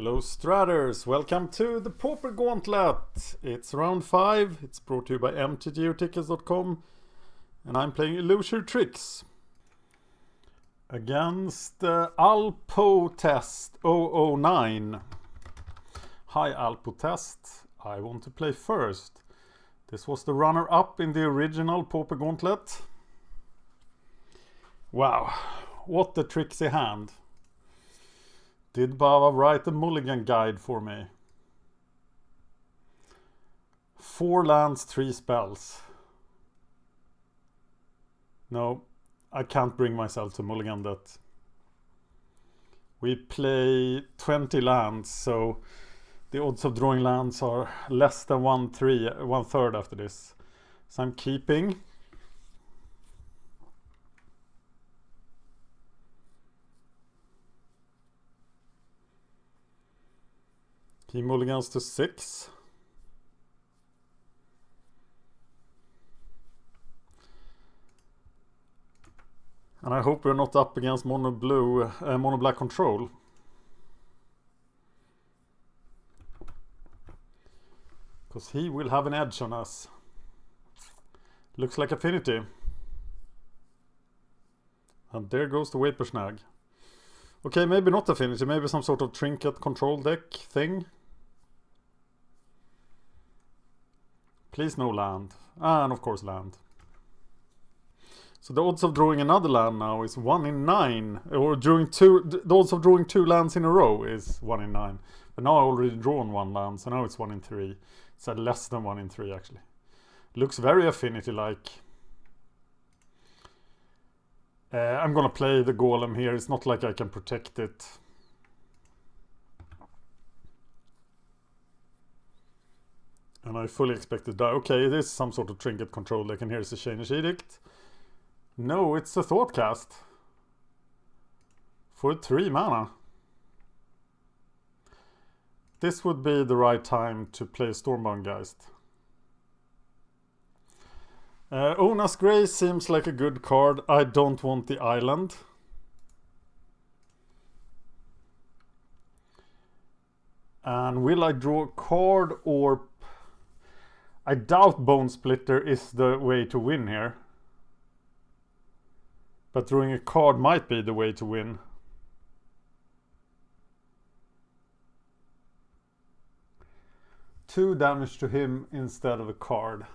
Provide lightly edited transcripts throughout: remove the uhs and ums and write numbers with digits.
Hello Stratters, welcome to the Pauper Gauntlet. It's round 5, it's brought to you by mtgeotickets.com and I'm playing Illusory tricks against Alpo Test 009. Hi Alpo Test, I want to play first. This was the runner-up in the original Pauper Gauntlet. Wow, what a tricksy hand. Did Bava write a mulligan guide for me? 4 lands, 3 spells. No, I can't bring myself to mulligan that. We play 20 lands, so the odds of drawing lands are less than 1/3 after this. So I'm keeping. He mulligans to 6. And I hope we're not up against mono black control. Because he will have an edge on us. Looks like Affinity. And there goes the Whippersnag. Okay, maybe not Affinity, maybe some sort of trinket control deck thing. Please no land. And of course land. So the odds of drawing another land now is 1 in 9. Or the odds of drawing 2 lands in a row is 1 in 9. But now I already drawn 1 land, so now it's 1 in 3. It's less than 1 in 3 actually. Looks very Affinity-like. I'm gonna play the golem here. It's not like I can protect it. And I fully expect to die. Okay, it is some sort of trinket control deck, and here's the Change Edict. No, it's a Thoughtcast. For 3 mana. This would be the right time to play Stormbound Geist. Ona's Grace seems like a good card. I don't want the island. And will I draw a card or... I doubt Bone Splitter is the way to win here. But drawing a card might be the way to win. Two damage to him instead of a card.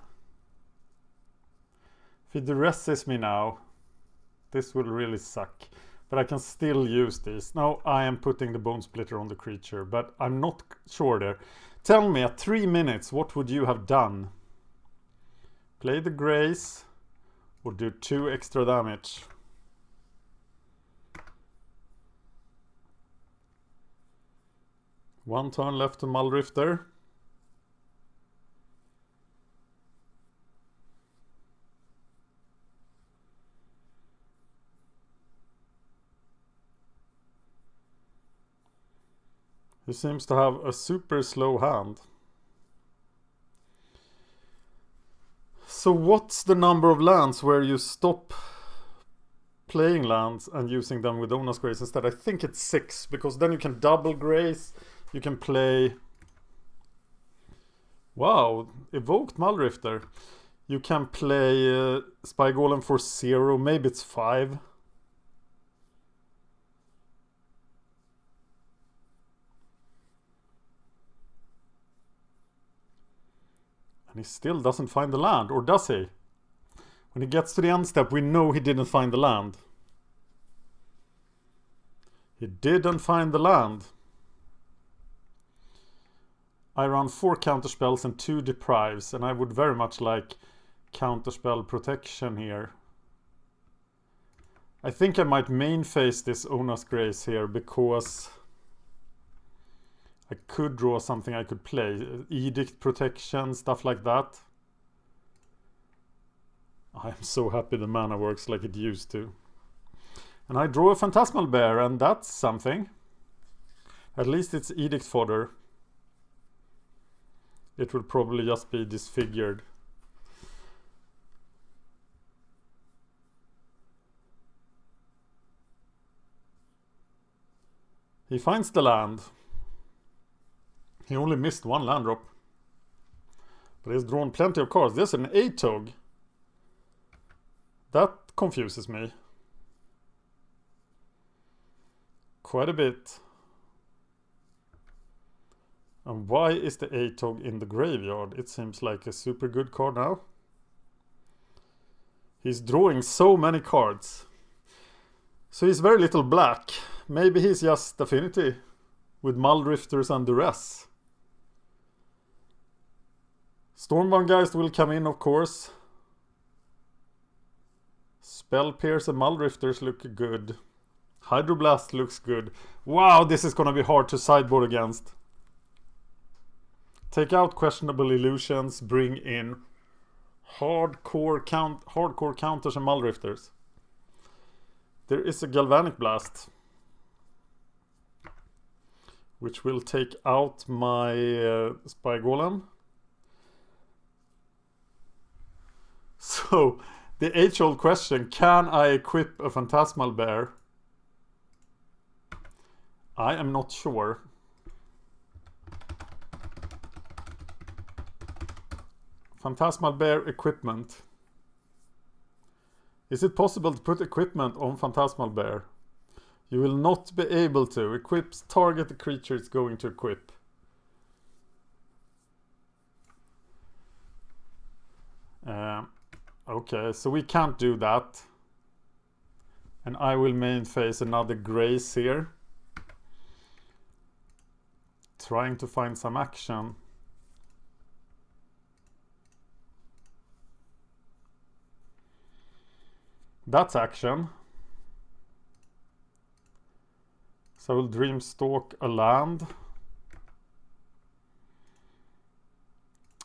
If he duresses me now, this will really suck. But I can still use this. Now I am putting the Bone Splitter on the creature, but I'm not sure there. Tell me, at 3 minutes, what would you have done? Play the Grace or do 2 extra damage? One turn left to Muldrifter. He seems to have a super slow hand. So what's the number of lands where you stop playing lands and using them with Ona's Grace instead? I think it's 6, because then you can double Grace. You can play... Wow, evoked Muldrifter. You can play Spy Golem for 0, maybe it's 5. And he still doesn't find the land, or does he? When he gets to the end step, we know he didn't find the land. He didn't find the land. I run 4 counterspells and 2 deprives, and I would very much like counterspell protection here. I think I might main phase this Ona's Grace here, because I could draw something I could play. Edict protection, stuff like that. I am so happy the mana works like it used to. And I draw a Phantasmal Bear, and that's something. At least it's Edict fodder. It will probably just be disfigured. He finds the land. He only missed one land drop. But he's drawn plenty of cards. There's an Atog. That confuses me. Quite a bit. And why is the Atog in the graveyard? It seems like a super good card now. He's drawing so many cards. So he's very little black. Maybe he's just Affinity with Muldrifters and Duress. Stormbound Geist will come in, of course. Spell Pierce and Muldrifters look good. Hydroblast looks good. Wow, this is gonna be hard to sideboard against. Take out questionable illusions, bring in hardcore counters and Muldrifters. There is a Galvanic Blast, which will take out my Spy Golem. So, the age-old question, can I equip a Phantasmal Bear? I am not sure. Phantasmal Bear equipment. Is it possible to put equipment on Phantasmal Bear? You will not be able to. Equips target the creature it's going to equip. Okay, so we can't do that. And I will main phase another Grace here. Trying to find some action. That's action. So I will Dreamstalk a land.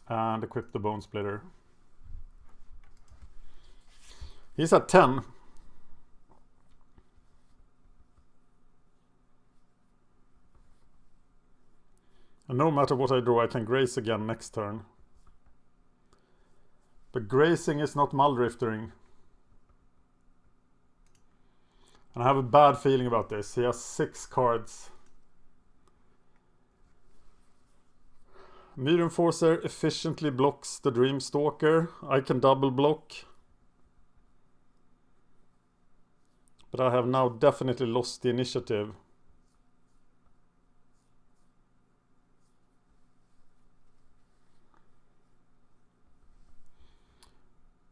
And equip the Bone Splitter. He's at 10. And no matter what I draw, I can Grace again next turn. But Grazing is not Muldriftering. And I have a bad feeling about this. He has 6 cards. Myr Enforcer efficiently blocks the Dreamstalker. I can double block. But I have now definitely lost the initiative.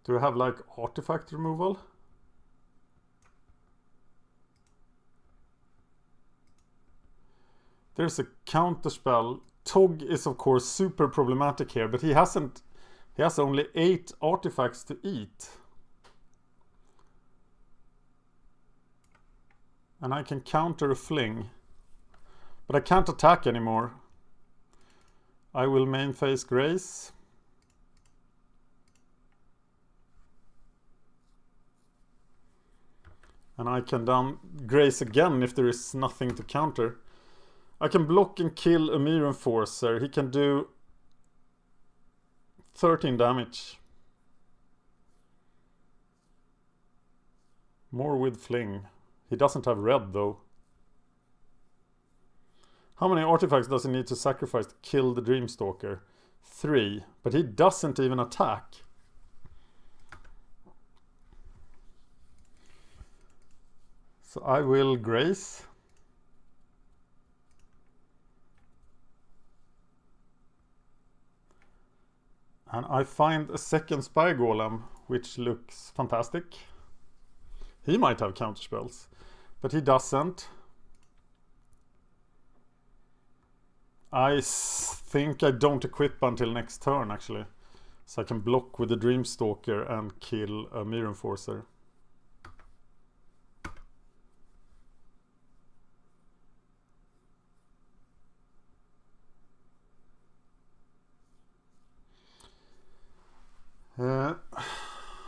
Do I have like artifact removal? There's a counterspell. Tog is of course super problematic here, but he has only 8 artifacts to eat. And I can counter a Fling. But I can't attack anymore. I will main phase Grace. And I can down Grace again if there is nothing to counter. I can block and kill a Myr Enforcer. He can do 13 damage. More with Fling. He doesn't have red though. How many artifacts does he need to sacrifice to kill the Dreamstalker? 3. But he doesn't even attack. So I will Grace. And I find a second Spy Golem, which looks fantastic. He might have counterspells, but he doesn't. I think I don't equip until next turn, actually. So I can block with the Dreamstalker and kill a Myr Enforcer.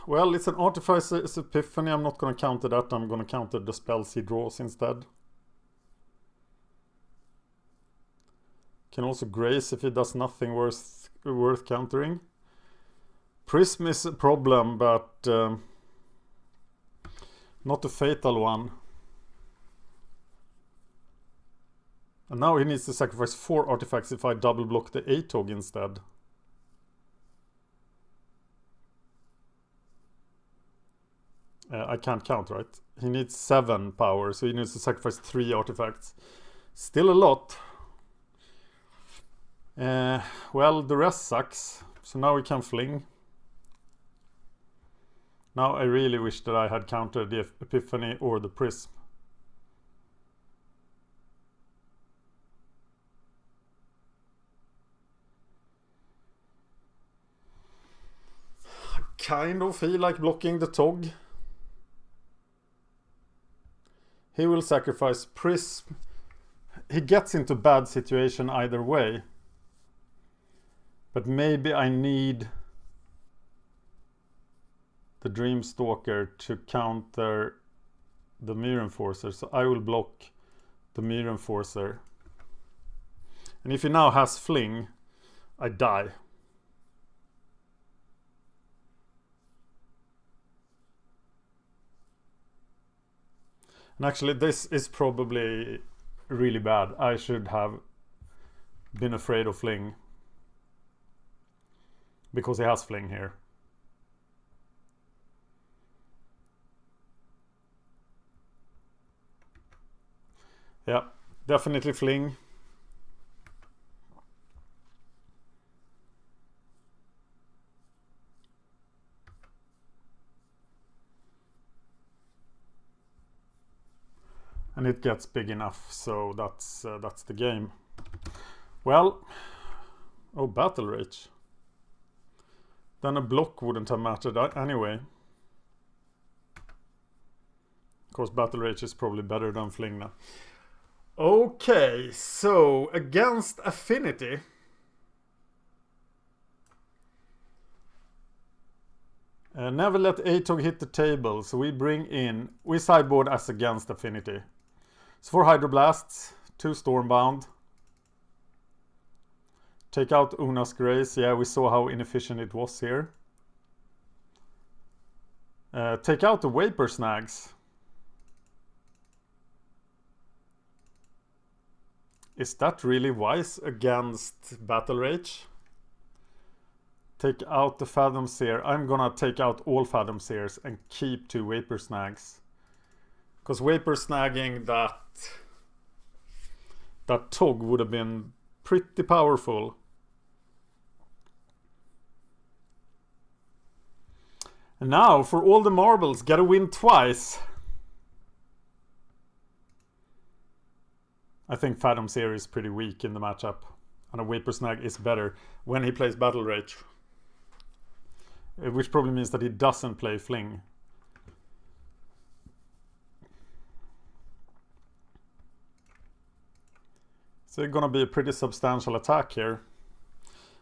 Well, it's an Artificer's Epiphany. I'm not going to counter that. I'm going to counter the spells he draws instead. Can also Grace if he does nothing worth countering. Prism is a problem, but not a fatal one. And now he needs to sacrifice 4 artifacts if I double block the Atog instead. I can't count, right? He needs 7 power, so he needs to sacrifice 3 artifacts. Still a lot. Well, the rest sucks. So now we can fling. Now I really wish that I had countered the Epiphany or the Prism. I kind of feel like blocking the Tog. He will sacrifice Prism. He gets into bad situation either way. But maybe I need the Dreamstalker to counter the Mirror Enforcer. So I will block the Mirror Enforcer. And if he now has Fling, I die. And actually this is probably really bad. I should have been afraid of Fling. Because he has Fling here. Yeah, definitely Fling. And it gets big enough, so that's the game. Well, oh, Battle Rage. Then a block wouldn't have mattered anyway. Of course, Battle Rage is probably better than Fling now. Okay, so against Affinity. Never let Atog hit the table, so we sideboard as against Affinity. So 4 Hydroblasts, 2 Stormbound. Take out Una's Grace. Yeah, we saw how inefficient it was here. Take out the Vapor Snags. Is that really wise against Battle Rage? Take out the Fathom Seer. I'm gonna take out all Fathom Seers and keep 2 Vapor Snags. Because Vapor Snagging that Tog would have been pretty powerful. And now, for all the marbles, gotta win twice. I think Fathom Seer is pretty weak in the matchup. And a Vapor Snag is better when he plays Battle Rage. Which probably means that he doesn't play Fling. So it's gonna be a pretty substantial attack here.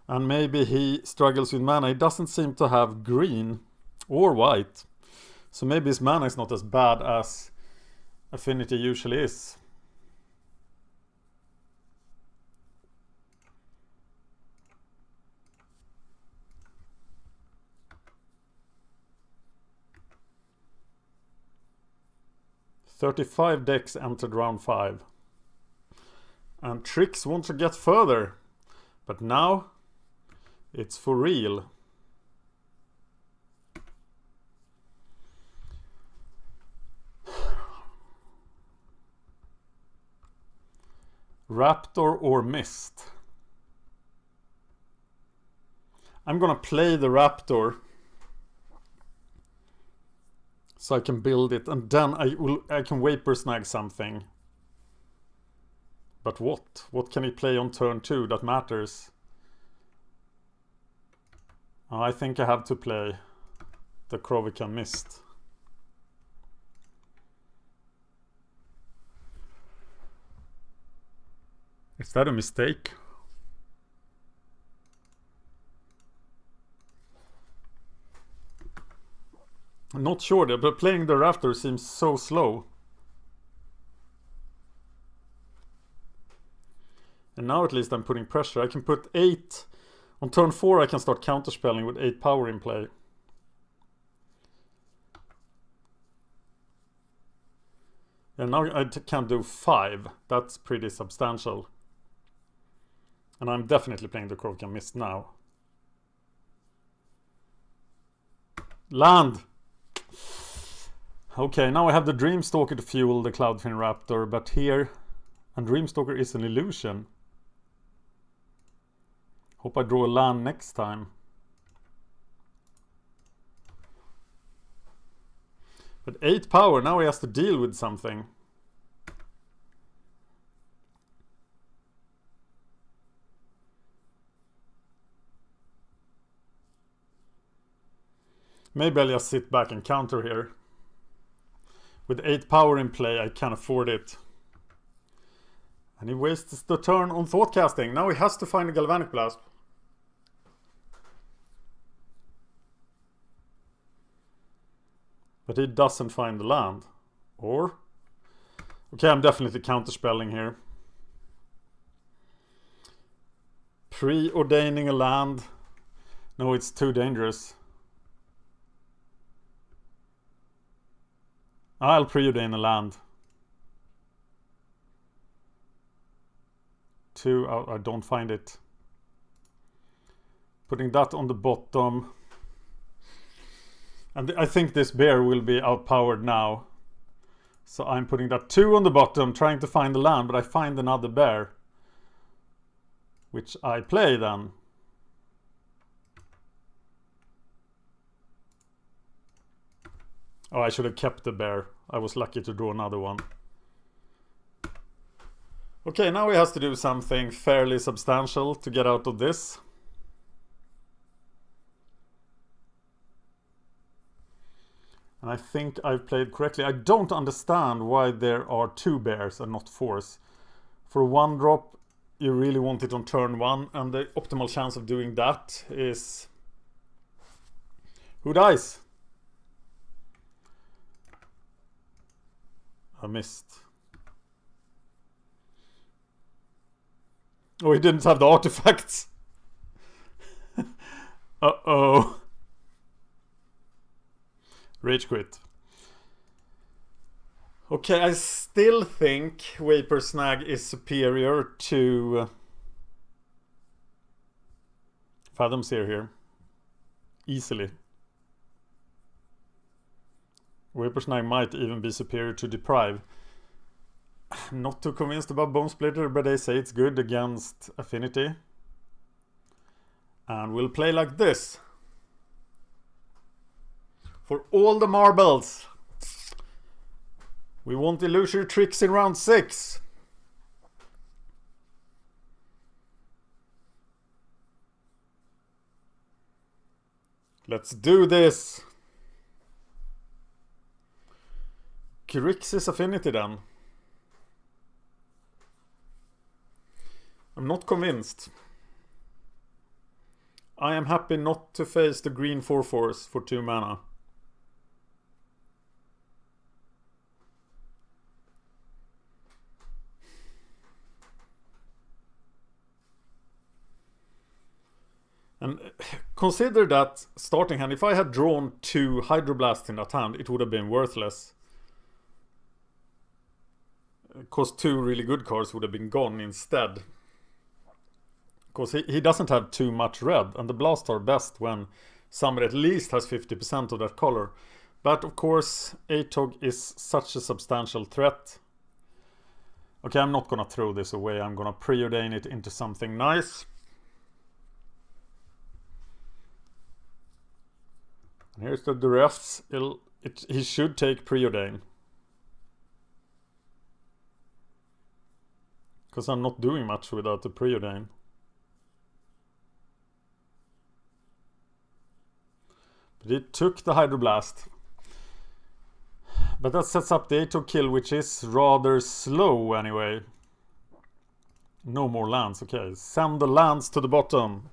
And maybe he struggles with mana. He doesn't seem to have green or white. So maybe his mana is not as bad as Affinity usually is. "35 decks entered round 5. And Tricks want to get further. But now it's for real. Raptor or Mist? I'm gonna play the Raptor. So I can build it, and then I can Vapor Snag something. But what? What can he play on turn 2 that matters? I think I have to play the Krovikan Mist. Is that a mistake? I'm not sure, but playing the Raptor seems so slow. And now at least I'm putting pressure. I can put 8. On turn 4 I can start counterspelling with 8 power in play. And now I can do 5. That's pretty substantial. And I'm definitely playing the Krogan Mist now. Land! Okay, now I have the Dreamstalker to fuel the Cloudfin Raptor, but here... And Dreamstalker is an illusion. Hope I draw a land next time. But 8 power, now he has to deal with something. Maybe I'll just sit back and counter here. With 8 power in play, I can afford it. And he wastes the turn on Thought Casting. Now he has to find a Galvanic Blast. But he doesn't find the land. Or? Okay, I'm definitely counterspelling here. Preordaining a land. No, it's too dangerous. I'll preordain a land. 2, I don't find it. Putting that on the bottom. And I think this bear will be outpowered now. So I'm putting that 2 on the bottom, trying to find the land, but I find another bear. Which I play then. Oh, I should have kept the bear. I was lucky to draw another one. Okay, now he has to do something fairly substantial to get out of this. And I think I've played correctly. I don't understand why there are 2 bears and not 4s. For 1 drop, you really want it on turn 1, and the optimal chance of doing that is... Who dies? I missed. Oh, he didn't have the artifacts. Uh-oh. Rage quit. Okay, I still think Vapor Snag is superior to Fathom Seer here. Easily. Vapor Snag might even be superior to Deprive. Not too convinced about Bone Splitter, but they say it's good against Affinity. And we'll play like this. For all the marbles. We want illusory tricks in round 6. Let's do this. Grixis Affinity then. I'm not convinced. I am happy not to face the green 4/4s for 2 mana. And consider that starting hand, if I had drawn 2 Hydroblast in that hand, it would have been worthless. Because 2 really good cards would have been gone instead. Because he doesn't have too much red, and the blasts are best when somebody at least has 50% of that color. But of course, Atog is such a substantial threat. Okay, I'm not gonna throw this away, I'm gonna preordain it into something nice. And here's the refs. He should take preordain. Because I'm not doing much without the preordain. But it took the Hydroblast. But that sets up the Atog kill, which is rather slow anyway. No more lands, okay. Send the lands to the bottom.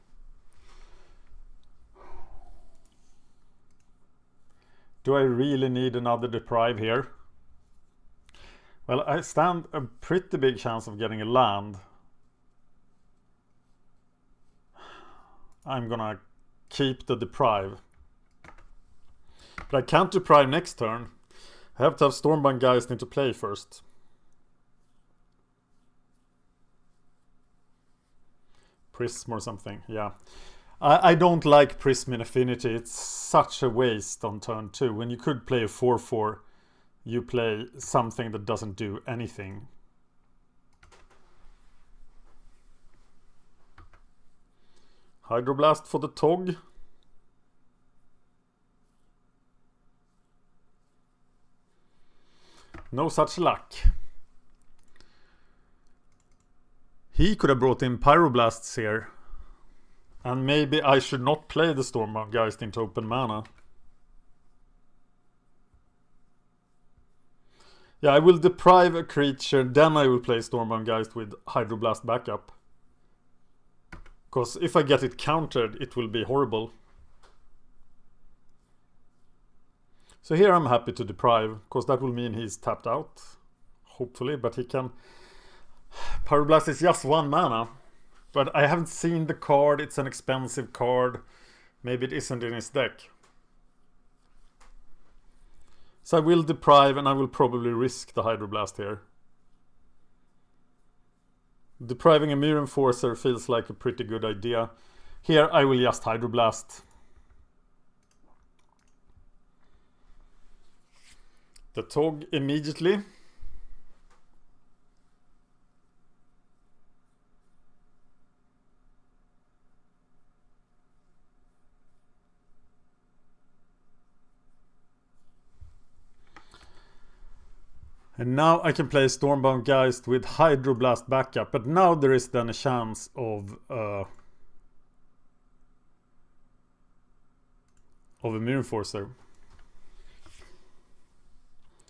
Do I really need another Deprive here? Well, I stand a pretty big chance of getting a land. I'm gonna keep the Deprive. But I can't Deprive next turn. I have to have Stormbound Geist into play first. Prism or something, yeah. I don't like Prism in Affinity. It's such a waste on turn 2. When you could play a 4/4, you play something that doesn't do anything. Hydroblast for the Tog. No such luck. He could have brought in Pyroblasts here. And maybe I should not play the Stormbound Geist into open mana. Yeah, I will deprive a creature, then I will play Stormbound Geist with Hydroblast backup. Because if I get it countered, it will be horrible. So here I'm happy to deprive, because that will mean he's tapped out. Hopefully, but he can... Pyroblast is just 1 mana. But I haven't seen the card, it's an expensive card. Maybe it isn't in his deck. So I will deprive and I will probably risk the Hydroblast here. Depriving a Myr Enforcer feels like a pretty good idea. Here I will just Hydroblast. The Tog immediately. And now I can play Stormbound Geist with Hydroblast backup. But now there is then a chance of a Myr Enforcer.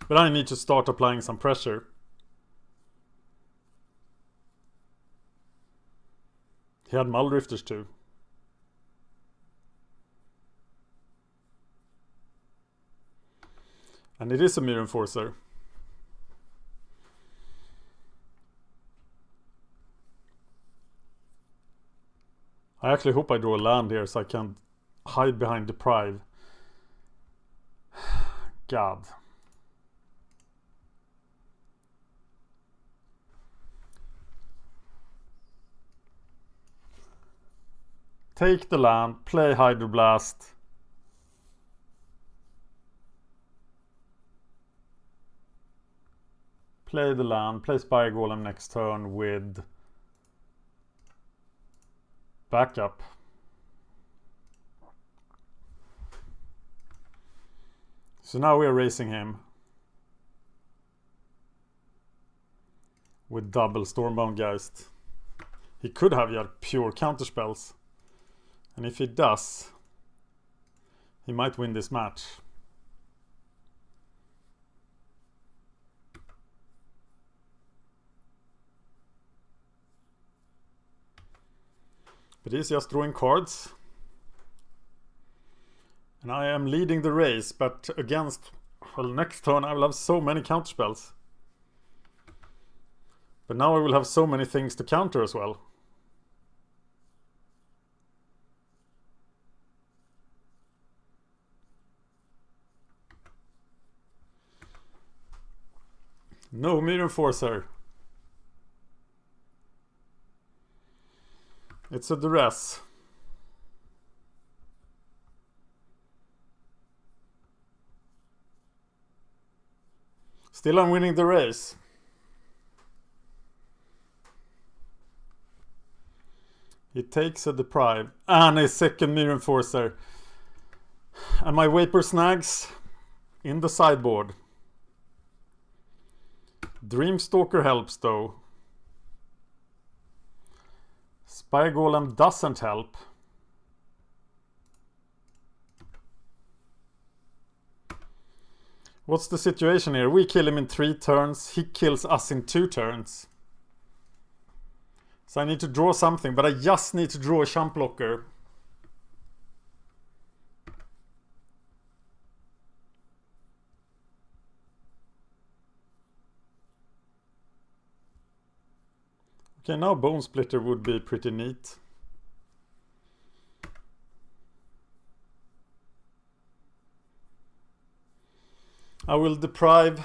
But I need to start applying some pressure. He had Muldrifters too. And it is a Myr Enforcer. I actually hope I draw a land here so I can hide behind Deprive. God. Take the land, play Hydroblast. Play the land, play Spire Golem next turn with backup. So now we are racing him with double Stormbound Geist. He could have just pure counterspells. And if he does, he might win this match. But he's just drawing cards. And I am leading the race, but against... Well, next turn I will have so many counterspells. But now I will have so many things to counter as well. No Myr Enforcer. It's a duress. Still I'm winning the race. He takes a deprive and a second Myr Enforcer. And my Vapor Snags in the sideboard. Dreamstalker helps though. Spire Golem doesn't help. What's the situation here? We kill him in 3 turns. He kills us in 2 turns. So I need to draw something, but I just need to draw a Chump Blocker. Okay, now Bone Splitter would be pretty neat. I will deprive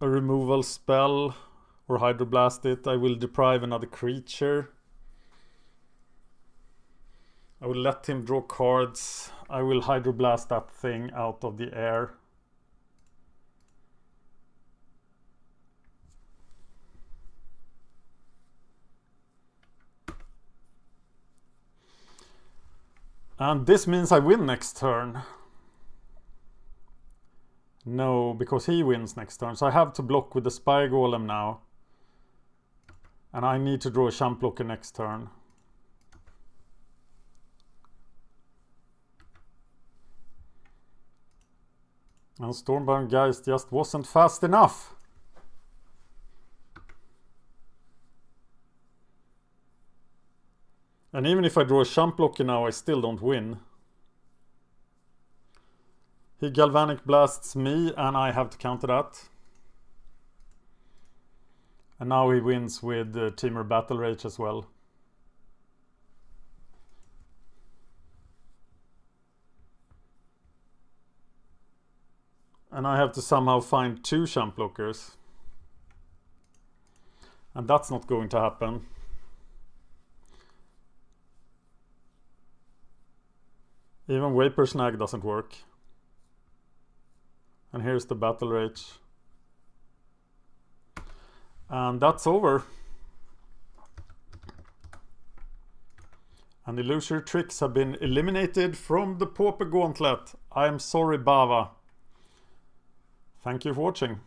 a removal spell or hydroblast it. I will deprive another creature. I will let him draw cards. I will hydroblast that thing out of the air. And this means I win next turn. No, because he wins next turn. So I have to block with the Spire Golem now. And I need to draw a champ blocker next turn. And Stormbound Geist just wasn't fast enough. And even if I draw a champ blocker now, I still don't win. He Galvanic Blasts me and I have to counter that. And now he wins with Temur Battle Rage as well. And I have to somehow find 2 champ blockers. And that's not going to happen. Even Vapor Snag doesn't work. And here's the Battle Rage. And that's over. And Illusory tricks have been eliminated from the Pauper Gauntlet. I am sorry, Bava. Thank you for watching.